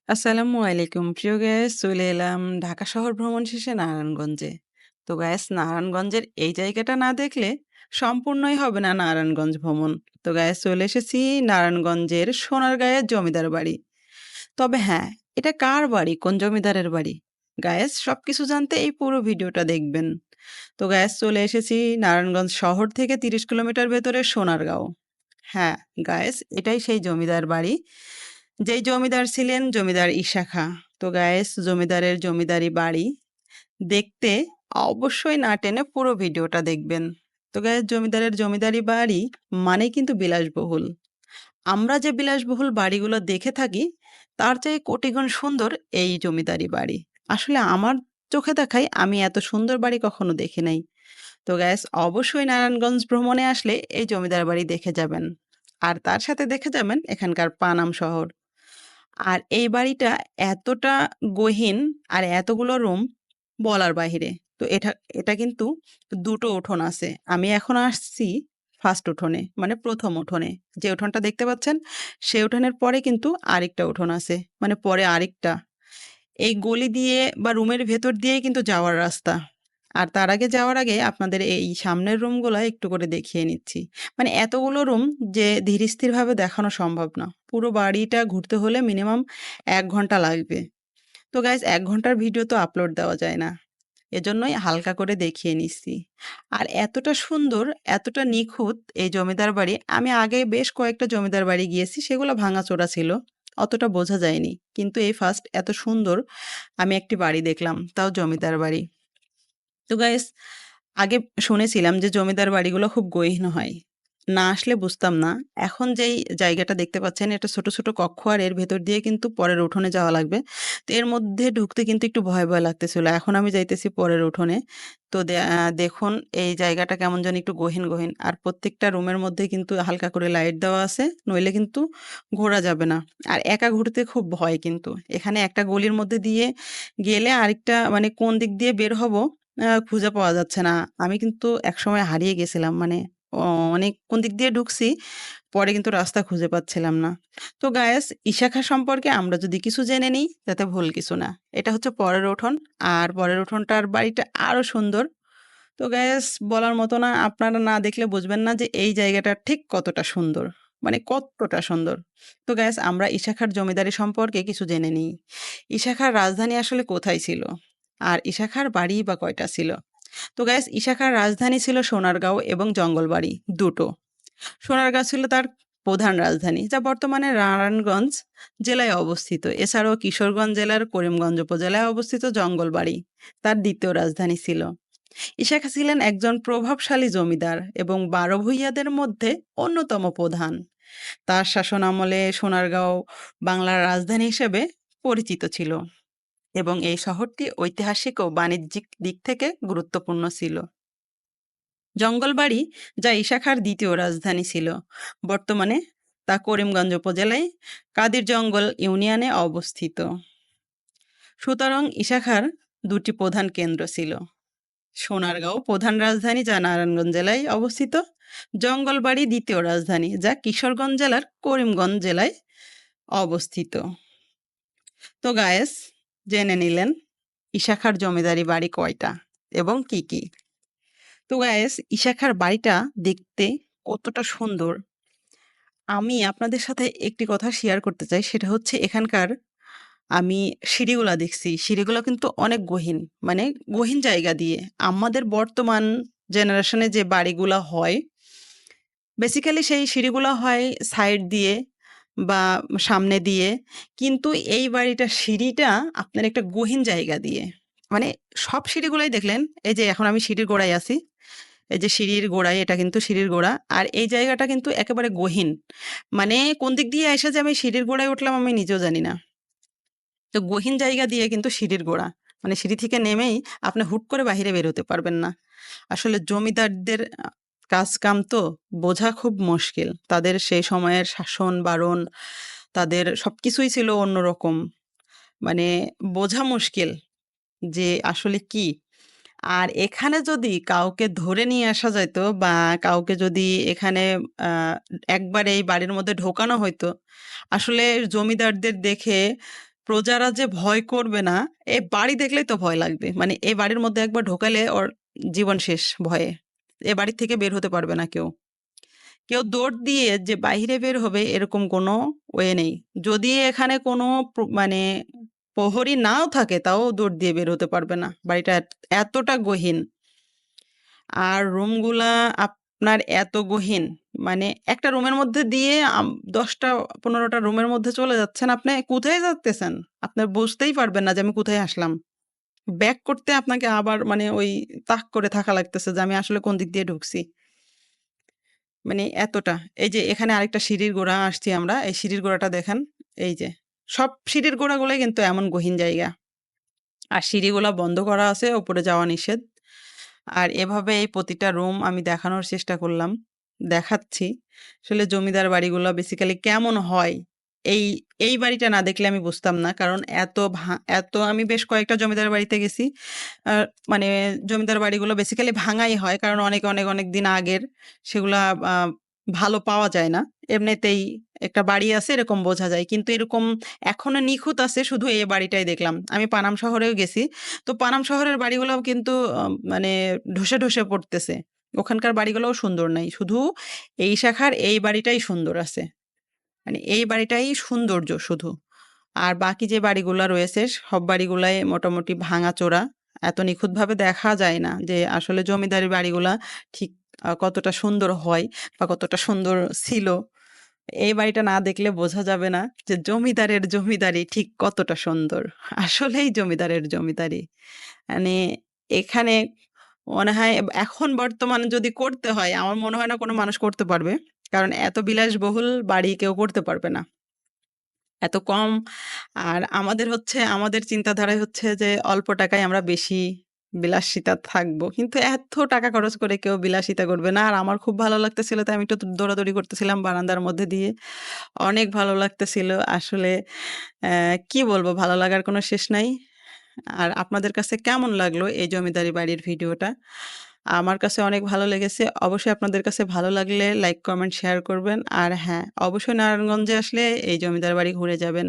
আসসালামু আলাইকুম। প্রিয় গাইস, চলে এলাম ঢাকা শহর ভ্রমণ শেষে নারায়ণগঞ্জে। তো গাইস, নারায়ণগঞ্জের এই জায়গাটা না দেখলে সম্পূর্ণই হবে না নারায়ণগঞ্জ ভ্রমণ। তো গাইস, চলে এসেছি নারায়ণগঞ্জের সোনারগাঁয়ের জমিদার বাড়ি। তবে হ্যাঁ, এটা কার বাড়ি, কোন জমিদারের বাড়ি? গাইস, সবকিছু জানতে এই পুরো ভিডিওটা দেখবেন। তো গাইস, চলে এসেছি নারায়ণগঞ্জ শহর থেকে ৩০ কিলোমিটার ভেতরে সোনারগাঁও। হ্যাঁ, গায়েস, এটাই সেই জমিদার বাড়ি। যেই জমিদার ছিলেন জমিদার ঈশা খাঁ। তো গায়েস, জমিদারের জমিদারি বাড়ি দেখতে অবশ্যই না টেনে পুরো ভিডিওটা দেখবেন। তো গায়েস, জমিদারের জমিদারি বাড়ি মানেই কিন্তু বিলাসবহুল। আমরা যে বিলাসবহুল বাড়িগুলো দেখে থাকি তার চেয়ে কোটিগুণ সুন্দর এই জমিদারি বাড়ি। আসলে আমার চোখে দেখায় আমি এত সুন্দর বাড়ি কখনো দেখি নাই। তো গ্যাস, অবশ্যই নারায়ণগঞ্জ ভ্রমণে আসলে এই জমিদার বাড়ি দেখে যাবেন। আর তার সাথে দেখে যাবেন এখানকার পানাম শহর। আর এই বাড়িটা এতটা গহীন আর এতগুলো রুম বলার বাহিরে। তো এটা কিন্তু ২ টো উঠোন আছে। আমি এখন আসছি ফার্স্ট উঠোনে, মানে ১ম উঠোনে। যে উঠোনটা দেখতে পাচ্ছেন, সেই উঠোনের পরে কিন্তু আরেকটা উঠোন আছে। মানে পরে আরেকটা। এই গলি দিয়ে বা রুমের ভেতর দিয়েই কিন্তু যাওয়ার রাস্তা। আর তার আগে যাওয়ার আগে আপনাদের এই সামনের রুমগুলা একটু করে দেখিয়ে নিচ্ছি। মানে এতগুলো রুম যে ধীরস্থিরভাবে দেখানো সম্ভব না। পুরো বাড়িটা ঘুরতে হলে মিনিমাম ১ ঘন্টা লাগবে। তো গাইস, ১ ঘন্টার ভিডিও তো আপলোড দেওয়া যায় না। এজন্যই হালকা করে দেখিয়ে নিচ্ছি। আর এতটা সুন্দর, এতটা নিখুঁত এই জমিদার বাড়ি, আমি আগে বেশ কয়েকটা জমিদার বাড়ি গিয়েছি, সেগুলো ভাঙাচোরা ছিল। অতটা বোঝা যায়নি। কিন্তু এই ফার্স্ট এত সুন্দর আমি একটি বাড়ি দেখলাম, তাও জমিদার বাড়ি। তো গাইস, আগে শুনেছিলাম যে জমিদার বাড়িগুলো খুব গহীন হয়। না আসলে বুঝতাম না। এখন যেই জায়গাটা দেখতে পাচ্ছেন, এটা ছোট, ছোট কক্ষ, আর এর ভেতর দিয়ে কিন্তু পরের উঠোনে যাওয়া লাগবে। তো এর মধ্যে ঢুকতে কিন্তু একটু ভয়, ভয় লাগতেছিল। এখন আমি যাইতেছি পরের উঠোনে। তো দেখুন এই জায়গাটা কেমন জানি একটু গহীন, গহীন। আর প্রত্যেকটা রুমের মধ্যে কিন্তু হালকা করে লাইট দেওয়া আছে। নইলে কিন্তু ঘোরা যাবে না। আর একা ঘুরতে খুব ভয় কিন্তু। এখানে একটা গলির মধ্যে দিয়ে গেলে আরেকটা, মানে কোন দিক দিয়ে বের হব খুঁজে পাওয়া যাচ্ছে না। আমি কিন্তু একসময় হারিয়ে গেছিলাম। মানে অ অনেক কোন দিক দিয়ে ঢুকছি, পরে কিন্তু রাস্তা খুঁজে পাচ্ছিলাম না। তো গায়েস, ইশাখা সম্পর্কে আমরা যদি কিছু জেনে নিই, তাতে ভুল কিছু না। এটা হচ্ছে পরের উঠোন। আর পরের উঠোনটার বাড়িটা আরো সুন্দর। তো গায়েস, বলার মতো না, আপনারা না দেখলে বুঝবেন না যে এই জায়গাটা ঠিক কতটা সুন্দর। মানে কতটা সুন্দর। তো গায়েস, আমরা ইশাখার জমিদারি সম্পর্কে কিছু জেনে নিই। ইশাখার রাজধানী আসলে কোথায় ছিল? আর ইশাখার বাড়ি বা কয়টা ছিল? তো গাইস, ইশাখার রাজধানী ছিল সোনারগাঁও এবং জঙ্গলবাড়ি দুটো। সোনারগাঁও ছিল তার প্রধান রাজধানী, যা বর্তমানে নারায়ণগঞ্জ জেলায় অবস্থিত। এছাড়াও কিশোরগঞ্জ জেলার করিমগঞ্জ উপজেলায় অবস্থিত জঙ্গলবাড়ি তার দ্বিতীয় রাজধানী ছিল। ইশাখা ছিলেন একজন প্রভাবশালী জমিদার এবং ১২ ভূঁইয়াদের মধ্যে অন্যতম প্রধান। তার শাসনামলে সোনারগাঁও বাংলার রাজধানী হিসেবে পরিচিত ছিল এবং এই শহরটি ঐতিহাসিক ও বাণিজ্যিক দিক থেকে গুরুত্বপূর্ণ ছিল। জঙ্গলবাড়ি, যা ইশাখার দ্বিতীয় রাজধানী ছিল, বর্তমানে তা করিমগঞ্জ উপজেলায় কাদির জঙ্গল ইউনিয়নে অবস্থিত। সুতরাং ইশাখার দুটি প্রধান কেন্দ্র ছিল। সোনারগাঁও প্রধান রাজধানী, যা নারায়ণগঞ্জ জেলায় অবস্থিত। জঙ্গলবাড়ি দ্বিতীয় রাজধানী, যা কিশোরগঞ্জ জেলার করিমগঞ্জ জেলায় অবস্থিত। তো গায়েস, জেনে নিলেন ইশাখার জমিদারি বাড়ি কয়টা এবং কি কি। তো গায়েস, ইশাখার বাড়িটা দেখতে কতটা সুন্দর, আমি আপনাদের সাথে একটি কথা শেয়ার করতে চাই। সেটা হচ্ছে এখানকার, আমি সিঁড়িগুলা দেখছি। সিঁড়িগুলা কিন্তু অনেক গহীন। মানে গহীন জায়গা দিয়ে। আমাদের বর্তমান জেনারেশনে যে বাড়িগুলা হয়, বেসিক্যালি সেই সিঁড়িগুলা হয় সাইড দিয়ে বা সামনে দিয়ে। কিন্তু এই বাড়িটার সিঁড়িটা আপনার একটা গহীন জায়গা দিয়ে। মানে সব সিঁড়িগুলাই দেখলেন, এই যে এখন আমি সিঁড়ির গোড়ায় আছি। এই যে সিঁড়ির গোড়ায়, এটা কিন্তু সিঁড়ির গোড়া। আর এই জায়গাটা কিন্তু একেবারে গহীন। মানে কোন দিক দিয়ে এসে যে আমি সিঁড়ির গোড়ায় উঠলাম আমি নিজেও জানি না। তো গহীন জায়গা দিয়ে কিন্তু সিঁড়ির গোড়া। মানে সিঁড়ি থেকে নেমেই আপনি হুট করে বাহিরে বের হতে পারবেন না। আসলে জমিদারদের কাজ-কাম তো বোঝা খুব মুশকিল। তাদের সেই সময়ের শাসন-বারণ, তাদের সবকিছুই ছিল অন্যরকম। মানে বোঝা মুশকিল যে আসলে কি? আর এখানে যদি কাউকে ধরে নিয়ে আসা যাইত বা কাউকে যদি এখানে আ একবারে এই বাড়ির মধ্যে ঢোকানো হইতো, আসলে জমিদারদের দেখে প্রজারা যে ভয় করবে না, এই বাড়ি দেখলেই তো ভয় লাগবে। মানে এই বাড়ির মধ্যে একবার ঢোকালে ওর জীবন শেষ ভয়ে। এ বাড়ি থেকে বের হতে পারবে না কেউ। কেউ দৌড় দিয়ে যে বাহিরে বের হবে এরকম কোনো ওয়ে নেই। যদি এখানে কোনো মানে প্রহরী নাও থাকে তাও দৌড় দিয়ে বের হতে পারবে না। বাড়িটা এতটা গহীন। আর রুমগুলা আপনার এত গহীন, মানে একটা রুমের মধ্যে দিয়ে ১০টা ১৫টা রুমের মধ্যে চলে যাচ্ছেন। আপনি কোথায় যাচ্তেছেন? আপনার বুঝতেই পারবেন না যে আমি কোথায় আসলাম। ব্যাক করতে আপনাকে আবার মানে ওই তাক করে থাকা লাগতেছে যে আমি আসলে কোন দিক দিয়ে ঢুকছি। মানে এতটা। এই যে এখানে আরেকটা সিঁড়ির গোড়া আসছি আমরা। এই সিঁড়ির গোড়াটা দেখেন। এই যে সব সিঁড়ির গোড়াগুলাই কিন্তু এমন গহীন জায়গা। আর সিঁড়িগুলা বন্ধ করা আছে, উপরে যাওয়া নিষেধ। আর এভাবে এই প্রতিটা রুম আমি দেখানোর চেষ্টা করলাম। দেখাচ্ছি। আসলে জমিদার বাড়িগুলা বেসিক্যালি কেমন হয়? এই, এই বাড়িটা না দেখলে আমি বুঝতাম না। কারণ এত আমি বেশ কয়েকটা জমিদার বাড়িতে গেছি। আ মানে জমিদার বাড়িগুলো বেসিক্যালি ভাঙাই হয়। কারণ অনেক দিন আগের। সেগুলা আ ভালো পাওয়া যায় না। এমনিতেই একটা বাড়ি আছে এরকম বোঝা যায়। কিন্তু এরকম এখনো নিখুঁত আছে শুধু এই বাড়িটাই দেখলাম। আমি পানাম শহরেও গেছি। তো পানাম শহরের বাড়িগুলোও কিন্তু মানে ধসে পড়তেছে। ওখানকার বাড়িগুলোও সুন্দর নাই। শুধু এই শাখার এই বাড়িটাই সুন্দর আছে। মানে এই বাড়িটাই সৌন্দর্য শুধু। আর বাকি যে বাড়িগুলা রয়েছে সব বাড়িগুলাই মোটামুটি ভাঙাচোরা। এত নিখুঁতভাবে দেখা যায় না যে আসলে জমিদারি বাড়িগুলা ঠিক কতটা সুন্দর হয় বা কতটা সুন্দর ছিল। এই বাড়িটা না দেখলে বোঝা যাবে না যে জমিদারের জমিদারি ঠিক কতটা সুন্দর। আসলেই জমিদারের জমিদারি। মানে এখানে মনে হয় এখন বর্তমানে যদি করতে হয় আমার মনে হয় না কোনো মানুষ করতে পারবে। কারণ এত বিলাসবহুল বাড়ি কেউ করতে পারবে না। এত কম। আর আমাদের চিন্তাধারায় হচ্ছে যে অল্প টাকায় আমরা বেশি বিলাসিতা থাকবো। কিন্তু এত টাকা খরচ করে কেউ বিলাসিতা করবে না। আর আমার খুব ভালো লাগতেছিল তাই আমি একটু দৌড়াদৌড়ি করতেছিলাম বারান্দার মধ্যে দিয়ে। অনেক ভালো লাগতেছিল। আসলে কি বলবো ভালো লাগার কোনো শেষ নাই। আর আপনাদের কাছে কেমন লাগলো এই জমিদারি বাড়ির ভিডিওটা? আমার কাছে অনেক ভালো লেগেছে। অবশ্যই আপনাদের কাছে ভালো লাগলে লাইক, কমেন্ট, শেয়ার করবেন। আর হ্যাঁ, অবশ্যই নারায়ণগঞ্জে আসলে এই জমিদার বাড়ি ঘুরে যাবেন।